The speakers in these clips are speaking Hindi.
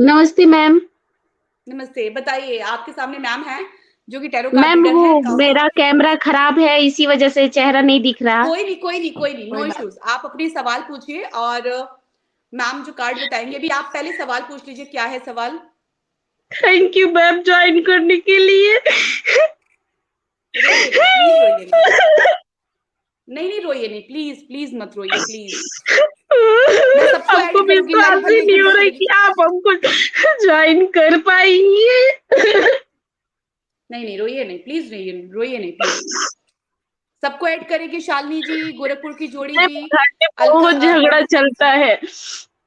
नमस्ते मैम। नमस्ते, बताइए आपके सामने मैम हैं, जो कि टैरो कार्ड मैम रीडर वो हैं, काउंसलर। मेरा कैमरा खराब है, इसी वजह से चेहरा नहीं दिख रहा। कोई नहीं, कोई नहीं, कोई नहीं, कोई नो बात इश्यूज़। आप अपनी सवाल पूछिए और मैम जो कार्ड बताएँगे, अभी आप पहले सवाल पूछ लीजिए, क्या है सवाल? थैंक यू मैम ज्वाइन करने के लिए। रोइए नहीं, प्लीज़ रोइए नहीं। नहीं, नहीं रोइए नहीं, प्लीज़, प्लीज़ मत रोइए, प्लीज़। मैं सबको हमको ऐड करूँगी, लाइव विश्वास ही भले 1 नहीं हो घंटा रहा है चलेगी। कि आप हमको ज्वाइन कर पाएंगे। नहीं, नहीं, रोइए नहीं, प्लीज़ रोइए नहीं, प्लीज़। सबको ऐड करेंगे, शालिनी जी, गोरखपुर की जोड़ी मैम, जी, घर में बहुत झगड़ा चलता है।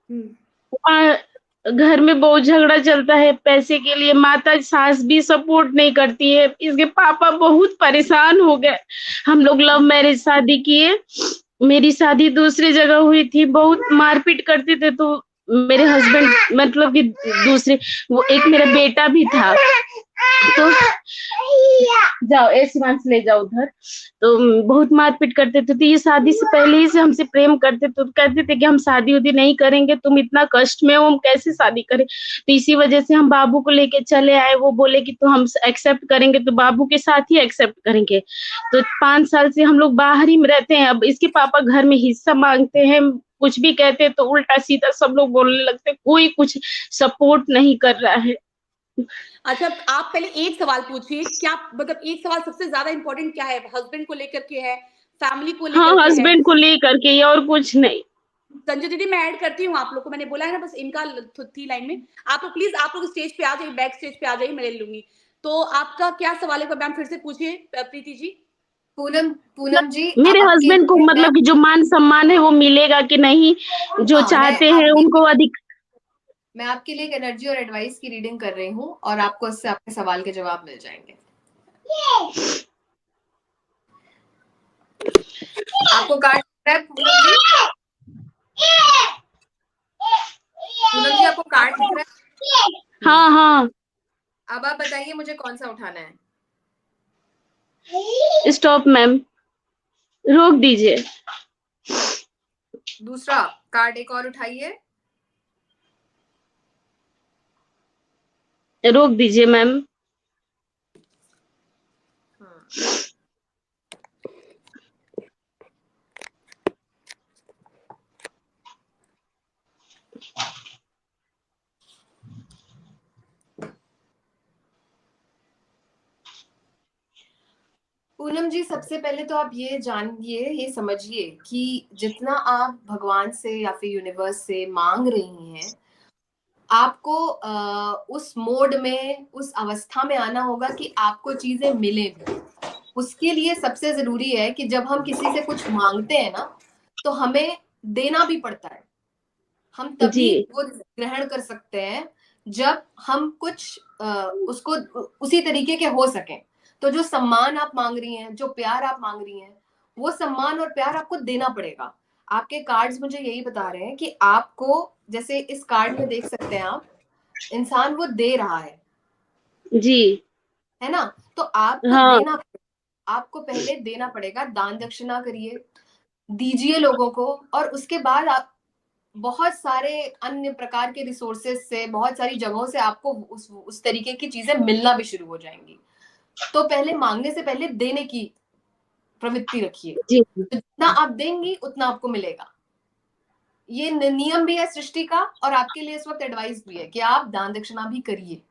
हुँ। घर में बहुत झगड़ा चलता है पैसे के लिए। माता सास भी सपोर्ट नहीं करती है। इसके पापा बहुत परेशान हो गए। हम लोग लव मैरिज शादी किए। मेरी शादी दूसरी जगह हुई थी। बहुत मारपीट करते थे। तो मेरे हस्बैंड मतलब कि दूसरे, वो एक मेरा बेटा भी था। तो जाओ शिवांश ले जाओ उधर। तो बहुत मारपीट करते थे। तो ये शादी से पहले ही से हमसे प्रेम करते थे। तो कहते थे कि हम शादी उदी नहीं करेंगे, तुम इतना कष्ट में हो, हम कैसे शादी करें। तो इसी वजह से हम बाबू को लेके चले आए। वो बोले कि तो हम एक्सेप्ट करेंगे, तो बाबू के साथ ही एक्सेप्ट करेंगे। तो 5 साल से हम लोग बाहर ही में रहते हैं। अब इसके पापा घर में हिस्सा मांगते हैं। कुछ भी कहते हैं तो उल्टा सीधा सब लोग बोलने लगते हैं। कोई कुछ सपोर्ट नहीं कर रहा है। अच्छा, आप पहले एक सवाल पूछिए, क्या मतलब एक सवाल सबसे ज़्यादा इम्पोर्टेंट क्या है? हस्बैंड को लेकर के है, फैमिली को हाँ, लेकर के है? हस्बैंड को लेकर के, ये और कुछ नहीं। संजय दीदी मैं ऐड करती हूँ आप लोग को, मैंने बोला है ना बस इनका थी लाइन में। आप लोग प्लीज़ आप लोग स्टेज पे आ जाइए, बैक स्टेज पे आ जाइए, मैं ले लूँगी। तो आपका क्या सवाल है मैम फिर से पूछिए प्रीति जी। पूनम पूनम जी मेरे आपके हस्बैंड को लिए मैं मतलब कि जो मान सम्मान है वो मिलेगा कि नहीं, जो हाँ चाहते हैं उनको अधिक। मैं आपके लिए एक एनर्जी और एडवाइस की रीडिंग कर रही हूँ और आपको उससे आपके सवाल के जवाब मिल जाएंगे। आपको कार्ड दिख रहा है पूनम जी? पूनम जी आपको कार्ड दिख रहा है? हाँ हाँ। अब आप बताइए मुझे कौन सा उठाना है। स्टॉप मैम, रोक दीजिए। दूसरा कार्ड एक और उठाइए। रोक दीजिए मैम। पूनम जी सबसे पहले तो आप ये जानिए, ये समझिए कि जितना आप भगवान से या फिर यूनिवर्स से मांग रही हैं, आपको उस मोड में, उस अवस्था में आना होगा कि आपको चीजें मिले भी। उसके लिए सबसे जरूरी है कि जब हम किसी से कुछ मांगते हैं ना, तो हमें देना भी पड़ता है। हम जी तभी वो ग्रहण कर सकते हैं जब हम कुछ उसको उसी तरीके के हो सकें। तो जो सम्मान आप मांग रही हैं, जो प्यार आप मांग रही हैं, वो सम्मान और प्यार आपको देना पड़ेगा। आपके कार्ड्स मुझे यही बता रहे हैं कि आपको, जैसे इस कार्ड में देख सकते हैं आप, इंसान वो दे रहा जी। है ना? तो आपको हाँ देना, आपको पहले देना पड़ेगा। दान दक्षिणा करिए, दीजिए लोगों को, और उसके बाद आप बहुत सारे अन्य प्रकार के रिसोर्सेज से, बहुत सारी जगहों से आपको उस तरीके की चीजें मिलना भी शुरू हो जाएंगी। तो पहले मांगने से पहले देने की प्रवृत्ति रखिए। जी तो जितना आप देंगी उतना आपको मिलेगा। ये नियम भी है सृष्टि का, और आपके लिए इस वक्त एडवाइस भी है कि आप दान दक्षिणा भी करिए।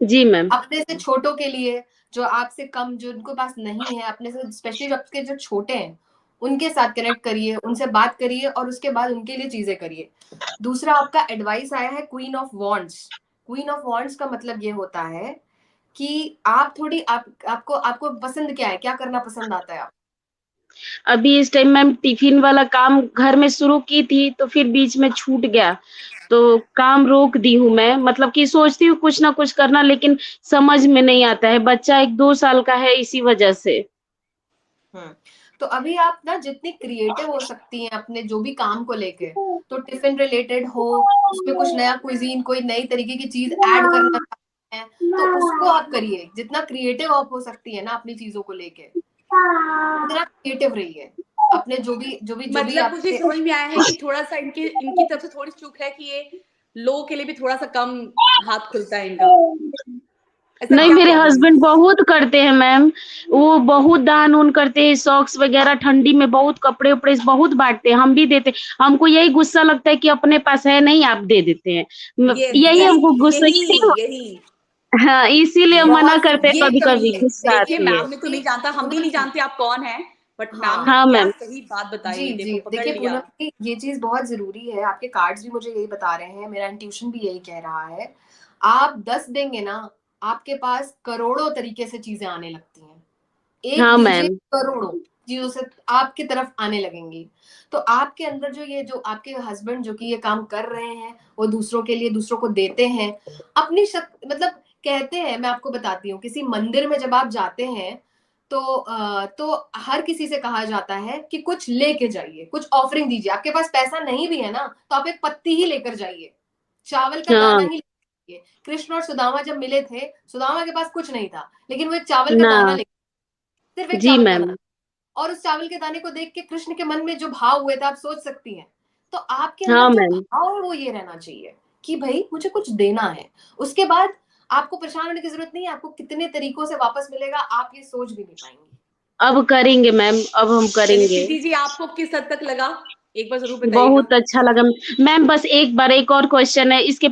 जी मैम। अपने से छोटों के लिए, जो आपसे कम, जो उनको पास नहीं है, अपने से स्पेशली आपके जो छोटे हैं, उनके साथ कनेक्ट करिए, उनसे बात करिए और उसके बाद उनके लिए चीजें करिए। दूसरा आपका एडवाइस आया है queen of wands. Queen of wands का मतलब ये होता है कि आप थोड़ी, आपको आपको पसंद क्या है, क्या करना पसंद आता है आप? अभी इस टाइम मैम टिफिन वाला काम घर में शुरू की थी, तो फिर बीच में छूट गया। तो काम रोक दी हूँ मैं। मतलब कि सोचती हूँ कुछ ना कुछ करना, लेकिन समझ में नहीं आता है। बच्चा 1-2 साल का है, इसी वजह से। हम्म। तो अभी आप ना जितनी क्रिएटिव हो सकती हैं अपने जो भी काम को लेके, तो टिफिन रिलेटेड हो, उसमें कुछ नया क्विजीन, कोई नई तरीके की चीज ऐड करना चाहते हैं, तो उसको आप करिए। जितना क्रिएटिव आप हो सकती है ना अपनी चीजों को लेके, उतना क्रिएटिव रहिए। अपने जो भी मतलब मुझे आपके, समझ में आया है कि थोड़ा-सा इनकी इनकी तरफ से थोड़ी चूक है कि ये लोगों के लिए भी थोड़ा सा कम हाथ खुलता है इनका। ऐसा नहीं, क्या मेरे प्रॉब्लम है? हस्बैंड बहुत करते हैं मैम, वो बहुत दान उन करते हैं, सॉक्स वगैरह, ठंडी में बहुत कपड़े उपड़े बहुत बांटते हैं, हम भी देते हैं। हमको यही गुस्सा लगता है कि अपने पास है नहीं, आप दे देते हैं। यही हमको गुस्सा यही हाँ, इसीलिए हम मना बहुत करते हैं ये कभी कमी कभी, है। गुस्सा देखिए, आती है। मैम ने तो नहीं जानता, हम भी नहीं जानते आप कौन हैं, बट मैम ने हाँ हाँ क्या मैम। सही बात बताई, जी देखो जी, पकड़ देखिए लिया। पूनम जी, ये चीज बहुत जरूरी है। आपके कार्ड्स भी मुझे यही बता रहे हैं, मेरा इंट्यूशन भी यही कह रहा है। आप 10 देंगे ना, आपके पास करोड़ों तरीके से चीजें आने लगती हैं। एक हाँ दीजिए, मैम। करोड़ों चीजों से आपकी तरफ आने लगेंगी। तो आपके अंदर जो आपके हस्बैंड जो कि ये काम कर रहे हैं, वो दूसरों के लिए दूसरों को देते हैं अपनी मतलब कहते हैं, मैं आपको बताती हूँ, किसी मंदिर में जब आप जाते हैं तो हर किसी से कहा जाता है कि कुछ लेके जाइए, कुछ ऑफरिंग दीजिए। आपके पास पैसा नहीं भी है ना, तो आप एक पत्ती ही लेकर जाइए, चावल का दाना हाँ ही लेकर जाइए। कृष्ण और सुदामा जब मिले थे, सुदामा के पास कुछ नहीं था, लेकिन वो एक चावल का ना। दाना लेकर, सिर्फ एक जी चावल का मैम। दाना। और उस चावल के दाने को देख के कृष्ण के मन में जो भाव हुए थे, आप सोच सकती हैं। तो आपके अंदर हाँ जो मैम। भाव है वो ये रहना चाहिए कि भाई मुझे कुछ देना है। उसके बाद आपको परेशान होने की जरूरत नहीं है, आपको कितने तरीकों से वापस मिलेगा आप ये सोच भी नहीं पाएंगे। अब करेंगे मैम, अब हम चलिए करेंगे। प्रीति जी, आपको किस हद तक लगा, एक बार जरूर बताइएगा। बहुत अच्छा लगा मैम। बस एक बार एक और क्वेश्चन है इसके